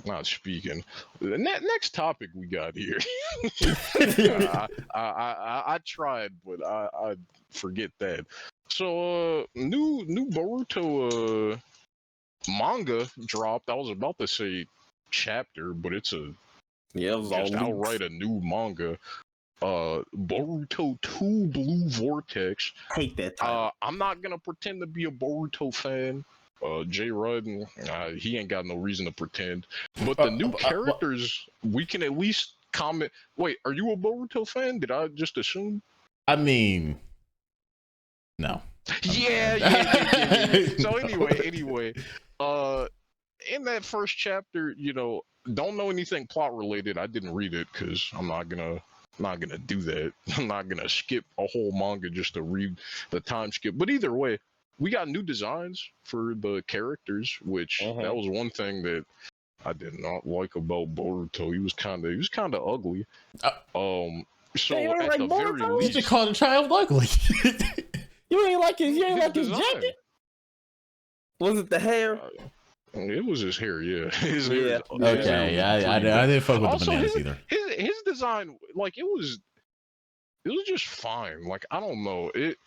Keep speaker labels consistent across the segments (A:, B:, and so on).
A: not speaking. The next topic we got here. I tried, but I forget that. So new Boruto manga dropped. I was about to say chapter, but it's a
B: it was
A: just
B: all
A: outright a new manga. Boruto 2 Blue Vortex.
B: Hate that title.
A: I'm not gonna pretend to be a Boruto fan. Jay Rudden, he ain't got no reason to pretend. But the new characters, we can at least comment. Wait, are you a Boruto fan? Did I just assume?
C: I mean, no.
A: Yeah. So anyway, in that first chapter, don't know anything plot related. I didn't read it because I'm not gonna do that. I'm not gonna skip a whole manga just to read the time skip. But either way, we got new designs for the characters, which that was one thing that I did not like about Boruto. He was kind of ugly. So at the very least,
C: you just called a child ugly.
B: You ain't like his jacket. Was it the hair?
A: It was his hair, yeah. His hair.
C: Okay, I didn't fuck with the bananas either.
A: His design, like it was just fine. Like I don't know it.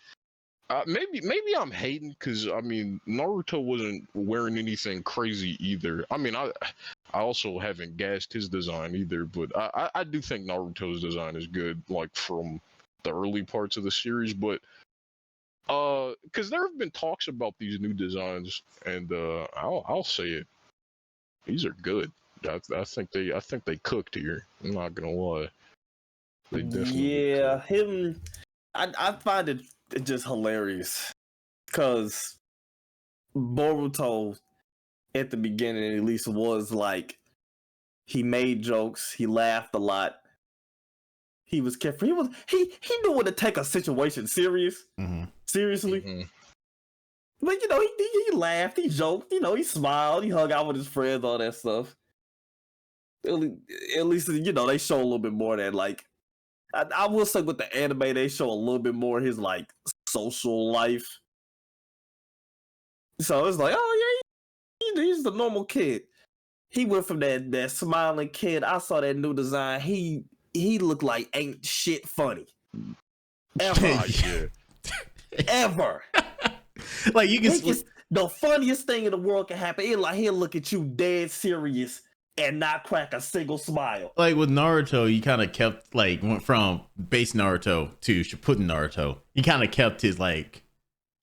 A: Maybe I'm hating because I mean Naruto wasn't wearing anything crazy either. I mean I also haven't gassed his design either, but I do think Naruto's design is good, like from the early parts of the series. But because there have been talks about these new designs, and I'll say it, these are good. I think they cooked here. I'm not gonna lie. They definitely
B: him. I find it just hilarious because Boruto at the beginning at least was like he made jokes, he laughed a lot, he was carefree, he knew when to take a situation seriously. But he laughed, he joked, he smiled, he hung out with his friends, all that stuff. At least they show a little bit more of that. Like I will say with the anime, they show a little bit more of his like social life. So it's like, oh yeah, he's the normal kid. He went from that smiling kid. I saw that new design. He looked like ain't shit funny. Ever. Ever.
C: Like you can
B: the funniest thing in the world can happen. He'll look at you dead serious and not crack a single smile.
C: Like with Naruto, you kind of kept went from base Naruto to Shippuden Naruto. He kind of kept his like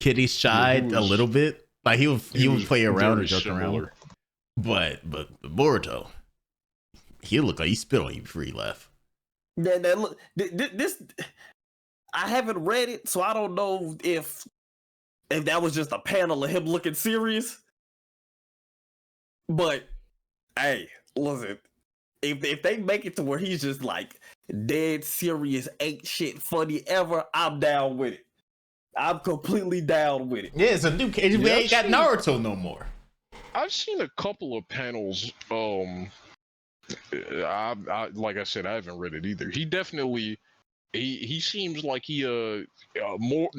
C: kiddish side a little bit. Like he would play around and joke around. But Boruto, he looked like he spit on you before he left.
B: Look, this I haven't read it, so I don't know if that was just a panel of him looking serious. But hey, listen, if they make it to where he's just like dead serious, ain't shit funny ever, I'm down with it. I'm completely down with it.
C: Yeah, it's a new case. We ain't got Naruto no more.
A: I've seen a couple of panels. Like I said, I haven't read it either. He definitely, he seems like he more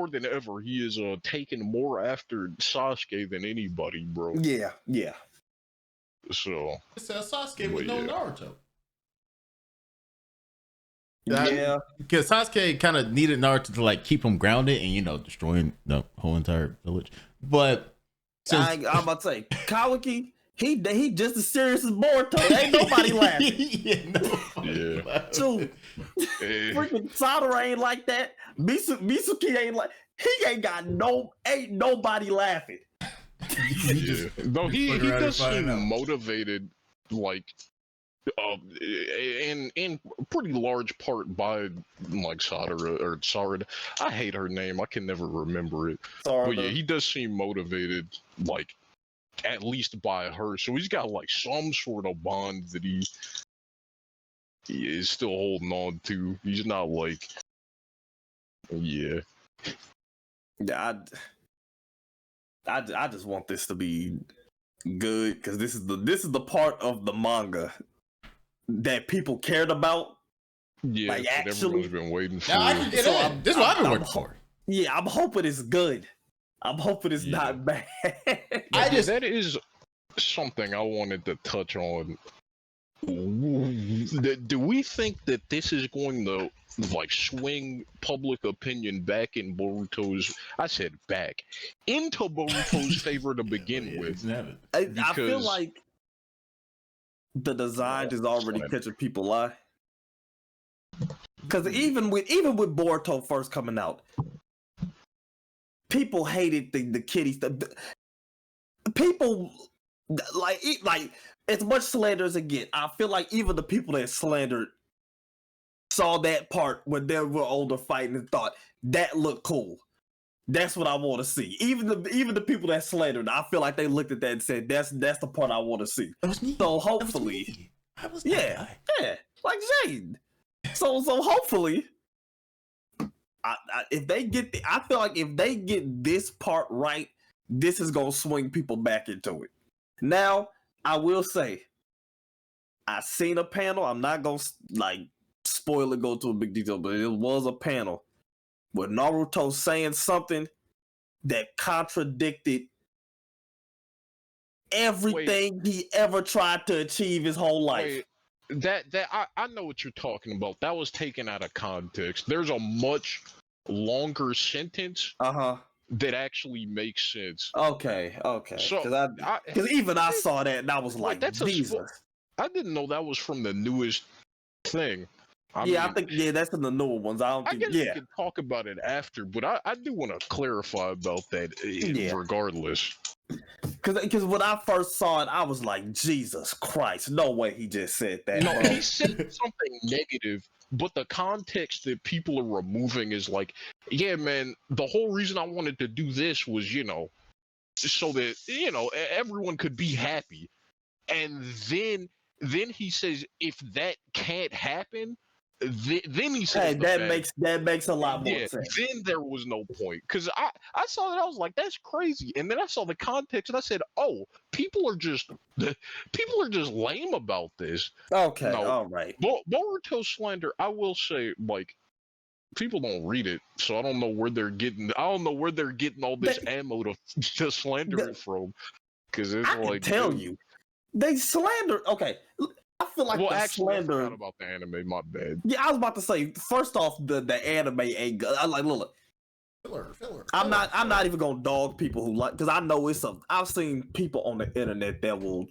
A: than ever he is taking more after Sasuke than anybody, bro.
B: Yeah.
A: So
C: it's Sasuke with no Naruto.
B: Yeah,
C: because Sasuke kind of needed Naruto to like keep him grounded and destroying the whole entire village. But
B: I'm about to say Kawaki, he just as serious as Boruto. Ain't nobody laughing.
A: Yeah.
B: Dude, freaking Sadara ain't like that. Mitsuki ain't like. He ain't nobody laughing.
A: Yeah. Though he does seem motivated, like. In pretty large part by like Sarada. I hate her name. I can never remember it. Sarada. But yeah, he does seem motivated, like at least by her. So he's got like some sort of bond that he is still holding on to. He's not like, yeah.
B: Yeah, I just want this to be good because this is the part of the manga that people cared about.
A: Yeah,
B: like actually,
A: everyone's been waiting for.
C: This is what I've been waiting for.
B: Yeah, I'm hoping it's good. I'm hoping it's not bad.
A: That is something I wanted to touch on. Do we think that this is going to like swing public opinion back in Boruto's? I said back into Boruto's favor to begin with.
B: I feel
A: Because-
B: like the design is already catching people's eye. Because even with Boruto first coming out, people hated the kitty stuff. People like as much slander as it get. I feel like even the people that slandered saw that part when they were older fighting and thought that looked cool. That's what I want to see. Even the people that slandered, I feel like they looked at that and said, "That's the part I want to see."
C: That was me.
B: So hopefully,
C: I was that guy.
B: yeah, like Jade. So hopefully, if they get, I feel like if they get this part right, this is gonna swing people back into it. Now, I will say, I seen a panel. I'm not gonna like spoil it, go to a big detail, but it was a panel with Naruto saying something that contradicted everything he ever tried to achieve his whole life.
A: That I know what you're talking about. That was taken out of context. There's a much longer sentence that actually makes sense.
B: Okay.
A: So
B: Because even I saw that and I was like,
A: that's
B: Jesus.
A: I didn't know that was from the newest thing. I think
B: that's in the newer ones. I don't think.
A: I guess we can talk about it after, but I do want to clarify about that. Regardless,
B: because when I first saw it, I was like, Jesus Christ, no way he just said that.
A: No,
B: bro.
A: he said something negative, but the context that people are removing is like, yeah, man, the whole reason I wanted to do this was, so that everyone could be happy, and then he says if that can't happen. Then he said,
B: that makes a lot more sense.
A: Then there was no point because I saw that I was like, that's crazy, and then I saw the context and I said, oh, people are just lame about this.
B: Okay, all right.
A: Boruto slander, I will say, like, people don't read it, so I don't know where they're getting. I don't know where they're getting all this ammo to slander it from. Because it's
B: I can tell you, they slander. Okay. I feel like the slander.
A: I forgot about the anime. My bad.
B: Yeah, I was about to say. First off, the anime ain't good. I like look.
C: Filler.
B: I'm not even gonna dog people who like because I know it's some. I've seen people on the internet that will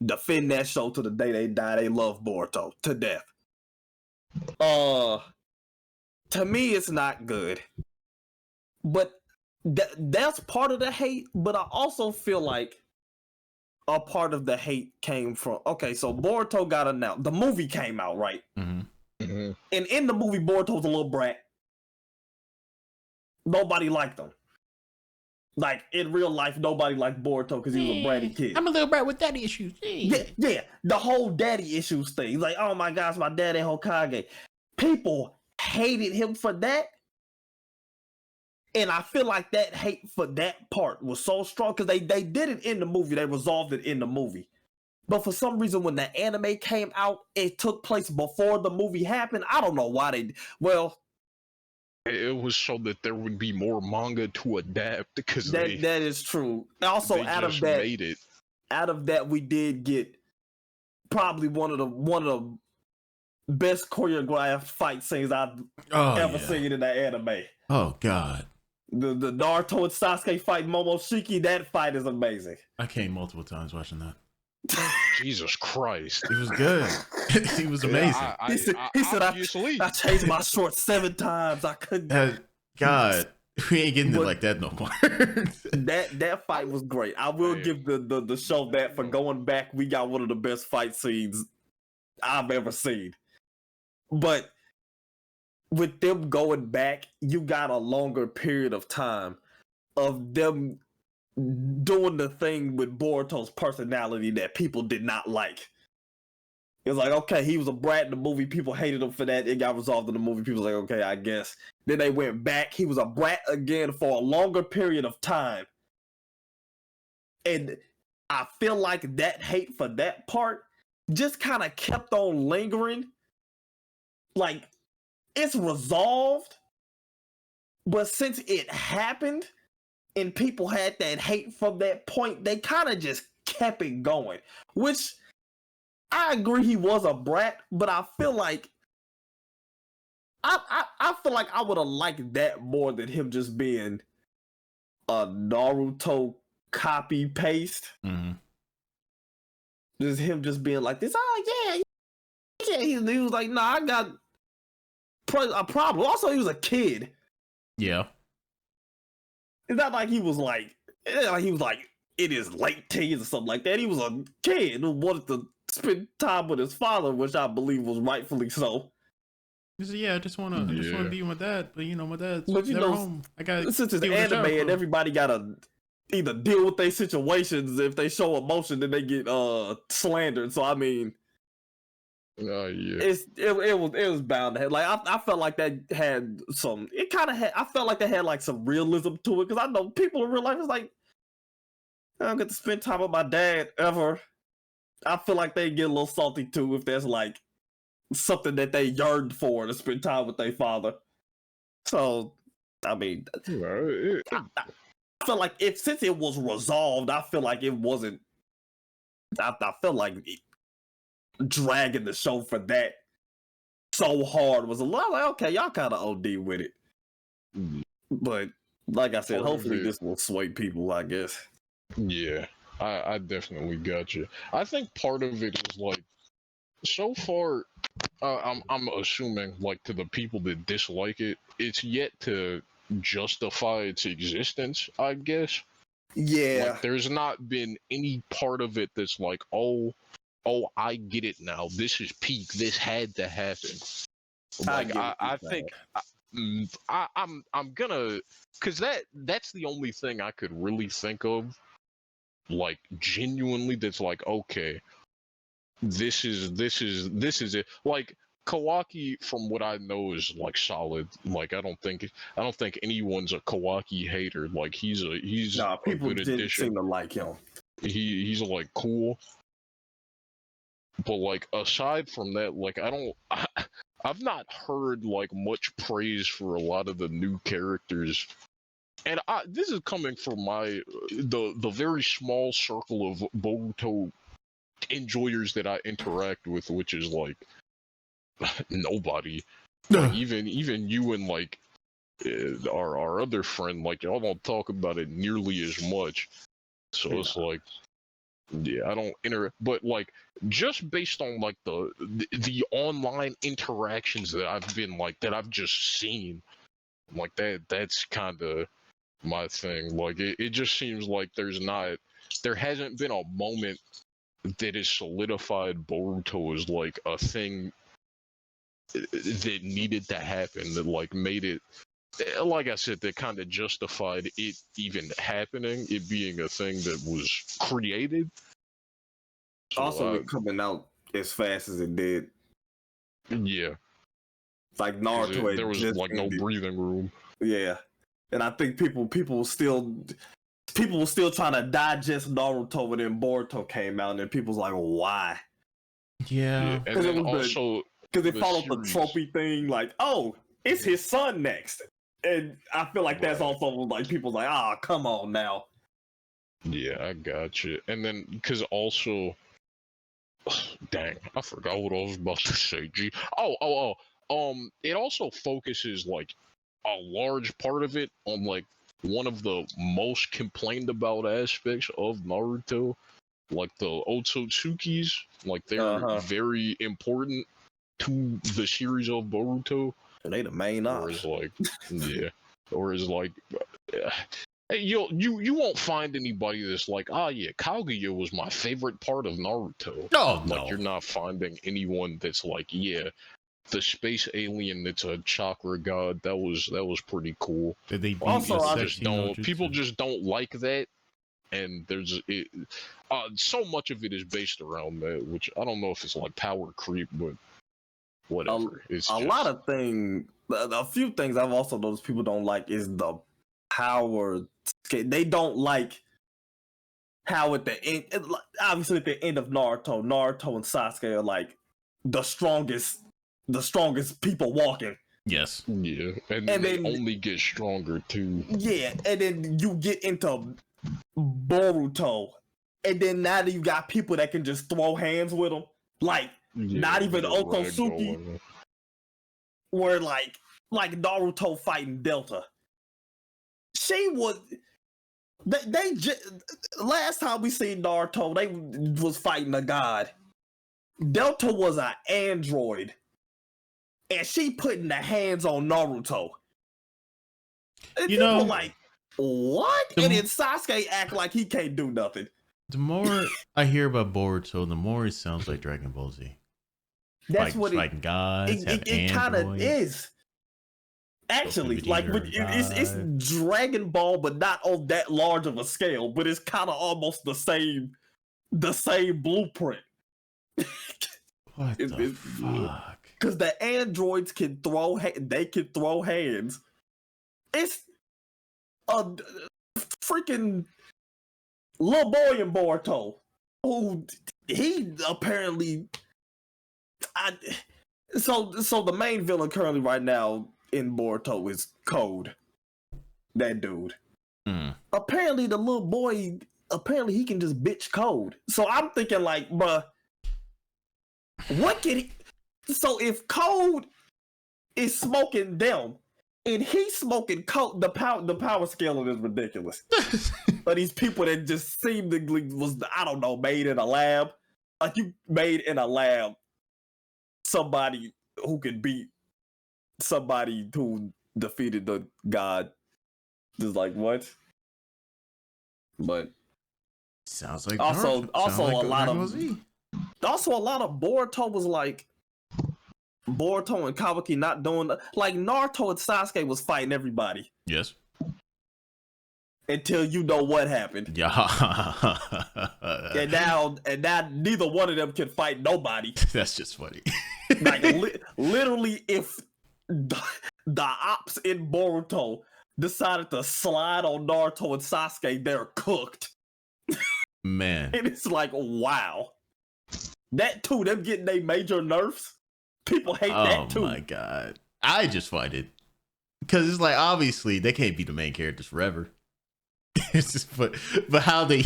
B: defend that show to the day they die. They love Boruto to death. To me, it's not good. But that's part of the hate. But I also feel like a part of the hate came from so Boruto got announced. The movie came out, right?
C: Mm-hmm.
A: Mm-hmm.
B: And in the movie, Boruto's a little brat. Nobody liked him. Like in real life, nobody liked Boruto because he was a bratty kid.
C: I'm a little brat with daddy issues.
B: Yeah, the whole daddy issues thing. He's like, oh my gosh, my daddy Hokage. People hated him for that. And I feel like that hate for that part was so strong because they did it in the movie. They resolved it in the movie. But for some reason, when the anime came out, it took place before the movie happened. I don't know why they... Well...
A: It was so that there would be more manga to adapt because
B: that is true. Also, out of that, we did get probably one of the best choreographed fight scenes I've ever seen in the anime.
C: Oh God.
B: The Naruto and Sasuke fight Momoshiki, that fight is amazing.
C: I came multiple times watching that.
A: Jesus Christ.
C: It was good. He was amazing.
B: He said, I changed my shorts 7 times. I couldn't.
C: God, we ain't getting it like that no more.
B: that fight was great. I will give the show that for going back. We got one of the best fight scenes I've ever seen. But with them going back, you got a longer period of time of them doing the thing with Boruto's personality that people did not like. It was like, okay, he was a brat in the movie. People hated him for that. It got resolved in the movie. People was like, okay, I guess. Then they went back. He was a brat again for a longer period of time. And I feel like that hate for that part just kind of kept on lingering. Like, it's resolved, but since it happened and people had that hate from that point, they kind of just kept it going. Which I agree he was a brat, but I feel like I feel like I would have liked that more than him just being a Naruto copy paste.
C: Mm-hmm.
B: Just him just being like this. Oh yeah. He was like, nah, I got a problem. Also, he was a kid.
C: Yeah.
B: It's not like he was like in his late teens or something like that. He was a kid who wanted to spend time with his father, which I believe was rightfully so.
C: He said, yeah, I just wanna be with my dad, but my dad's
B: But
C: never home. I got
B: since it's anime and everybody gotta either deal with their situations. If they show emotion, then they get slandered. So I mean,
A: yeah,
B: it was bound to have, like I felt like that had some. It kind of had. I felt like they had like some realism to it because I know people in real life is like, I don't get to spend time with my dad ever. I feel like they get a little salty too if there's like something that they yearned for to spend time with their father. So, I mean, I feel like since it was resolved, I feel like it wasn't. I felt like dragging the show for that so hard was a lot. Like, okay, y'all kind of OD with it, but like I said, hopefully this will sway people. I guess.
A: Yeah, I definitely got you. I think part of it is like, so far, I'm assuming like to the people that dislike it, it's yet to justify its existence, I guess.
B: Yeah.
A: Like, there's not been any part of it that's like, oh, I get it now. This is peak. This had to happen. Like, I think I'm gonna, cause that's the only thing I could really think of, like genuinely, that's like, okay, this is it. Like, Kawaki, from what I know, is like solid. Like, I don't think anyone's a Kawaki hater. Like, he's a
B: people
A: good
B: didn't
A: addition.
B: seem to like him.
A: He's like cool. But like, aside from that, like, I've not heard like much praise for a lot of the new characters. And this is coming from the very small circle of Boruto enjoyers that I interact with, which is like nobody. Like, even you and like our other friend, like, y'all don't talk about it nearly as much. So it's like, yeah, I don't but like, just based on like the online interactions that I've just seen, like, that's kind of my thing. Like, it just seems like there hasn't been a moment that has solidified Boruto as like a thing that needed to happen, that like made it, like I said, that kind of justified it even happening, it being a thing that was created. So,
B: also, it coming out as fast as it did.
A: Yeah.
B: Like Naruto,
A: there was like no breathing room.
B: Yeah, and I think people were still trying to digest Naruto when then Boruto came out, and then people's like, why?
C: Yeah,
A: and then also
B: because they followed the trophy thing, like, oh, it's his son next, and I feel like that's also like people's like, come on now.
A: Yeah, I got you. And then because also, dang, I forgot what I was about to say. Gee, it also focuses like a large part of it on like one of the most complained about aspects of Naruto, like the Otsutsukis. Like, they're very important to the series of Boruto.
B: They the main
A: ops. Whereas like, you won't find anybody that's like, yeah, Kaguya was my favorite part of Naruto.
C: Oh,
A: like,
C: no.
A: You're not finding anyone that's like, yeah, the space alien that's a chakra god, that was pretty cool.
C: Did they
A: also, people just don't like that, and there's so much of it is based around that, which I don't know if it's like power creep, but whatever. It's
B: a lot of things. A few things I've also noticed people don't like is the power. They don't like how at the end, obviously at the end of Naruto and Sasuke are like the strongest people walking.
C: Yes.
A: Yeah, and they only get stronger too.
B: Yeah, and then you get into Boruto, And then now you got people that can just throw hands with them. Like, not even Otsutsuki. Where like Naruto fighting Delta. She was... They last time we seen Naruto, they was fighting a god. Delta was an android. And she putting the hands on Naruto. And
C: you
B: people
C: know,
B: like, what? And then Sasuke act like he can't do nothing.
C: The more I hear about Boruto, the more it sounds like Dragon Ball Z.
B: That's what
C: like gods.
B: It kind of is. Actually, like it's Dragon Ball, but not on that large of a scale. But it's kind of almost the same blueprint.
C: What the fuck?
B: Because the androids can throw, they can throw hands. It's a freaking little boy in Boruto who he apparently. So the main villain currently right now in Boruto is Code. That dude. Apparently the little boy, he can just bitch Code. So I'm thinking like, bruh, what can he... So if Code is smoking them and he's smoking Code, the power scaling is ridiculous. But these people that just seemingly was, I don't know, made in a lab. Like you made in a lab somebody who could beat somebody who defeated the god. Just like what? But
C: sounds like
B: also
C: like
B: a lot of Boruto was like Boruto and Kawaki not doing like Naruto and Sasuke was fighting everybody.
C: Yes.
B: Until you know what happened.
C: Yeah.
B: and now neither one of them can fight nobody.
C: That's just funny.
B: Like literally, if the ops in Boruto decided to slide on Naruto and Sasuke, they're cooked.
C: Man.
B: And it's like, wow. That too, them getting their major nerfs. People hate that too.
C: Oh my god. I just find it. Because it's like, obviously, they can't be the main characters forever. It's just, but how they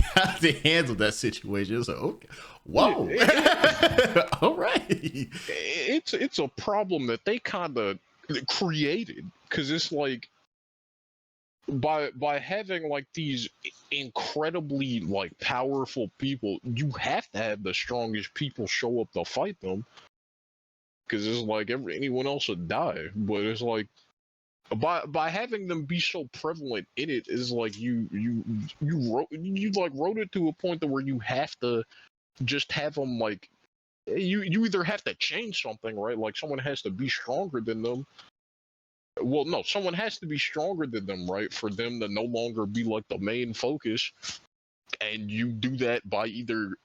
C: handle that situation is like, okay, whoa. All right.
A: It's a problem that they kind of created, because it's like by having like these incredibly like powerful people, you have to have the strongest people show up to fight them, because it's like anyone else would die. But it's like by having them be so prevalent in it is like you wrote it to a point that where you have to just have them like you either have to change something, right? Like someone has to be stronger than them. Well, no, someone has to be stronger than them, right? For them to no longer be like the main focus. And you do that by either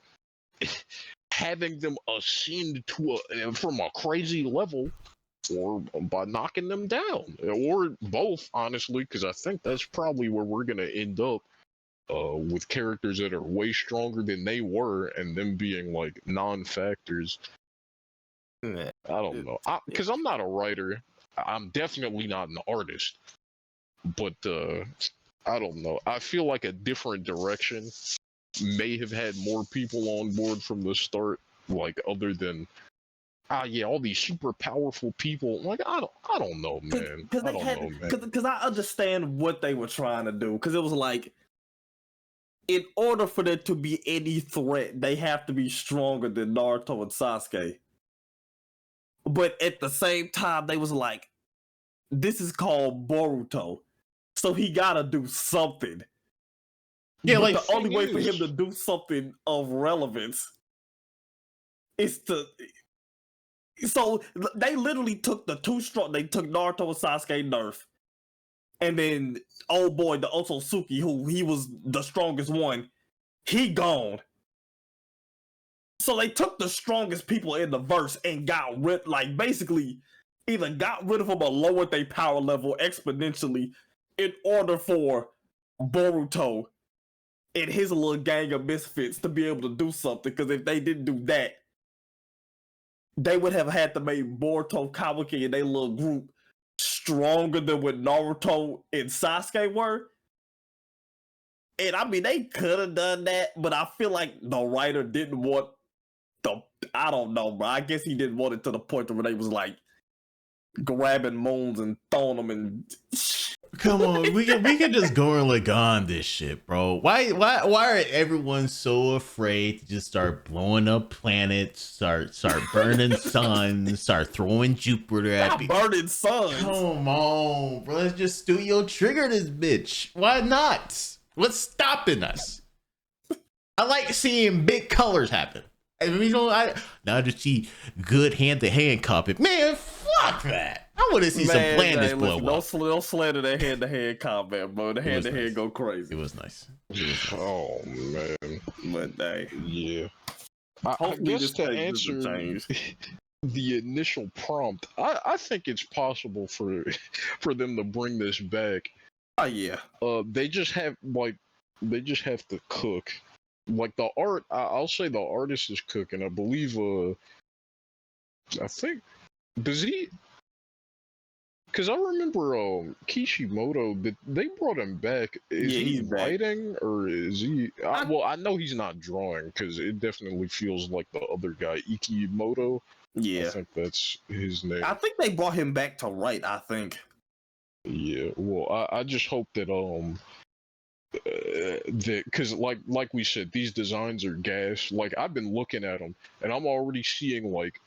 A: having them ascend to from a crazy level, or by knocking them down, or both, honestly, because I think that's probably where we're gonna end up with characters that are way stronger than they were, and them being like non-factors. I don't know, because I'm not a writer. I'm definitely not an artist, but I don't know. I feel like a different direction may have had more people on board from the start, like other than all these super powerful people. Like I don't know, man.
B: Because I understand what they were trying to do. Because it was like, in order for there to be any threat, they have to be stronger than Naruto and Sasuke. But at the same time, they was like, this is called Boruto, so he gotta do something. Yeah, but like the only way for him to do something of relevance is to. So they literally took the two strong. They took Naruto and Sasuke nerf, and then old boy the Otsutsuki, who he was the strongest one, he gone. So they took the strongest people in the verse and got rid, like basically, either got rid of them or lowered their power level exponentially in order for Boruto and his little gang of misfits to be able to do something. Because if they didn't do that, they would have had to make Boruto, Kawaki, and their little group stronger than what Naruto and Sasuke were. And I mean, they could have done that, but I feel like the writer didn't want the. I don't know, bro. I guess he didn't want it to the point where they was like grabbing moons and throwing them and.
C: Come on, we can just go and look on this shit, bro. Why are everyone so afraid to just start blowing up planets, start burning suns, start throwing Jupiter at people?
B: Burning suns.
C: Come on, bro. Let's just studio trigger this bitch. Why not? What's stopping us? I like seeing big colors happen. I mean, now to see good hand-to-hand combat. Man, fuck that. I want to see some planets blow up.
B: Don't slander that hand-to-hand combat, bro. The hand-to-hand go crazy.
C: It was nice.
A: Oh man,
B: but dang,
A: yeah. I guess to answer the initial prompt, I think it's possible for them to bring this back.
B: Oh yeah.
A: They just have to cook. Like the art, I'll say the artist is cooking. I believe. I think does he? Because I remember Kishimoto, they brought him back. Is he writing or is he? Well, I know he's not drawing because it definitely feels like the other guy, Ikimoto.
B: Yeah,
A: I think that's his name.
B: I think they brought him back to write. I think.
A: Yeah, well, I just hope that that because like we said, these designs are gas. Like I've been looking at them, and I'm already seeing like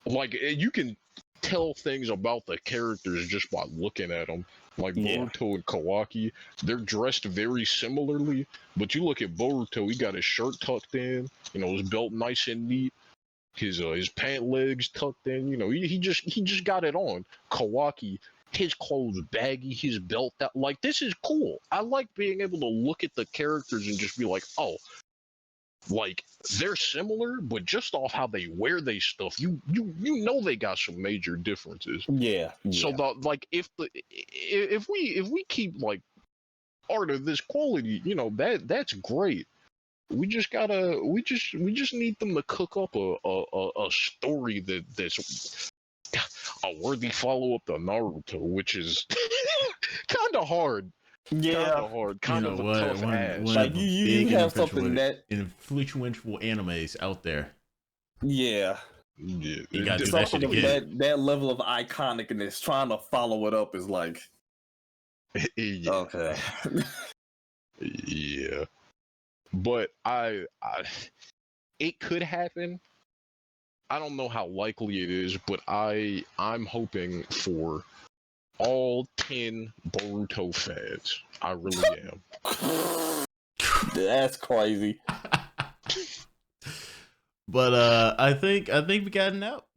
A: you can tell things about the characters just by looking at them. Like Boruto and Kawaki, they're dressed very similarly, but you look at Boruto, he got his shirt tucked in, you know, his belt nice and neat, his pant legs tucked in, you know, he just got it on. Kawaki, his clothes baggy, his belt that like this is cool. I like being able to look at the characters and just be like, oh, like they're similar, but just off how they wear their stuff, you know they got some major differences.
B: Yeah.
A: So if we keep like art of this quality, you know, that's great. We just need them to cook up a story that's a worthy follow up to Naruto, which is kind of hard.
B: Yeah,
A: kind of hard, kind of a tough ass.
B: Like you have something that
C: influential animes out there.
B: Yeah,
A: yeah,
C: you gotta do that shit again.
B: That level of iconicness, trying to follow it up is like,
A: yeah.
B: Okay,
A: yeah, but I it could happen. I don't know how likely it is, but I'm hoping for all 10 Boruto fans. I really am.
B: That's crazy.
C: But I think we got it out.